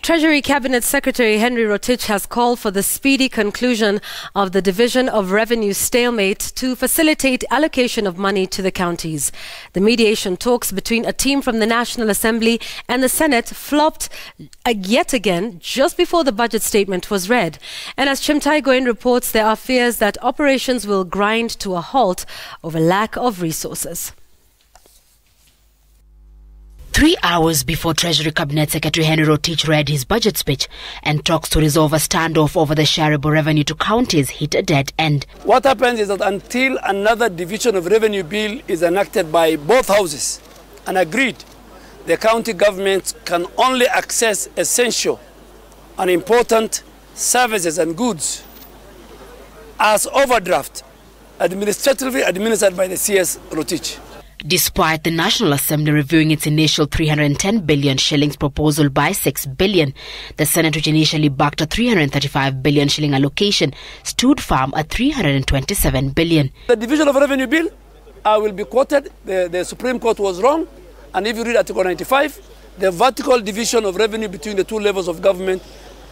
Treasury Cabinet Secretary Henry Rotich has called for the speedy conclusion of the Division of Revenue stalemate to facilitate allocation of money to the counties. The mediation talks between a team from the National Assembly and the Senate flopped yet again just before the budget statement was read. And as Chimtai Goin reports, there are fears that operations will grind to a halt over lack of resources. 3 hours before Treasury Cabinet Secretary Henry Rotich read his budget speech and talks to resolve a standoff over the shareable revenue to counties hit a dead end. What happens is that until another division of revenue bill is enacted by both houses and agreed, the county governments can only access essential and important services and goods as overdraft, administratively administered by the CS Rotich. Despite the National Assembly reviewing its initial 310 billion shillings proposal by 6 billion, the Senate, which initially backed a 335 billion shilling allocation, stood firm at 327 billion. The Division of Revenue Bill will be quoted. The Supreme Court was wrong. And if you read Article 95, the vertical division of revenue between the two levels of government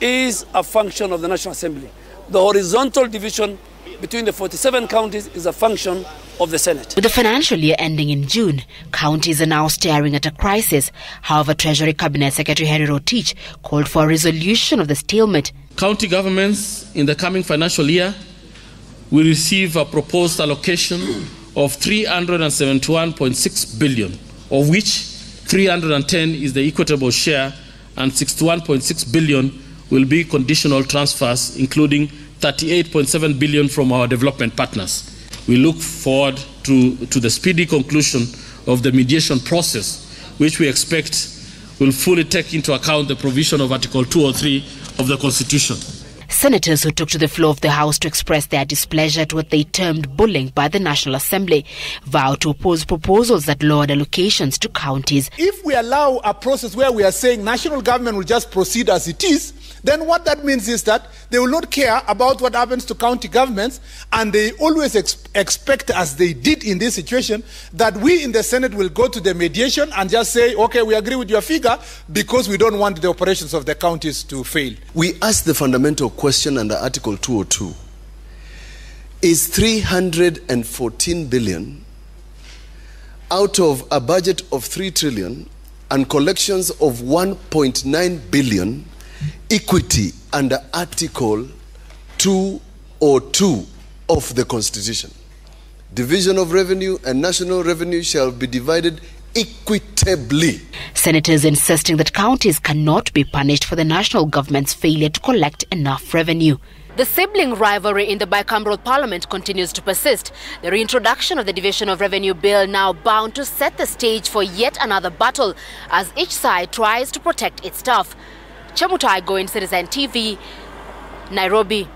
is a function of the National Assembly. The horizontal division between the 47 counties is a function of the Senate. With the financial year ending in June, counties are now staring at a crisis. However, Treasury Cabinet Secretary Henry Rotich called for a resolution of the stalemate. County governments in the coming financial year will receive a proposed allocation of 371.6 billion, of which 310 is the equitable share and 61.6 billion will be conditional transfers, including 38.7 billion from our development partners. We look forward to the speedy conclusion of the mediation process, which we expect will fully take into account the provision of Article 203 of the Constitution. Senators who took to the floor of the House to express their displeasure at what they termed bullying by the National Assembly vowed to oppose proposals that lowered allocations to counties. If we allow a process where we are saying national government will just proceed as it is, then what that means is that they will not care about what happens to county governments, and they always expect, as they did in this situation, that we in the Senate will go to the mediation and just say, okay, we agree with your figure because we don't want the operations of the counties to fail. We ask the fundamental question under Article 202. Is 314 billion out of a budget of 3 trillion and collections of 1.9 billion equity under Article 202 of the Constitution? Division of revenue and national revenue shall be divided equitably. Senators insisting that counties cannot be punished for the national government's failure to collect enough revenue. The sibling rivalry in the bicameral parliament continues to persist. The reintroduction of the Division of Revenue Bill now bound to set the stage for yet another battle as each side tries to protect its turf. Chimtai Goin, Citizen TV, Nairobi.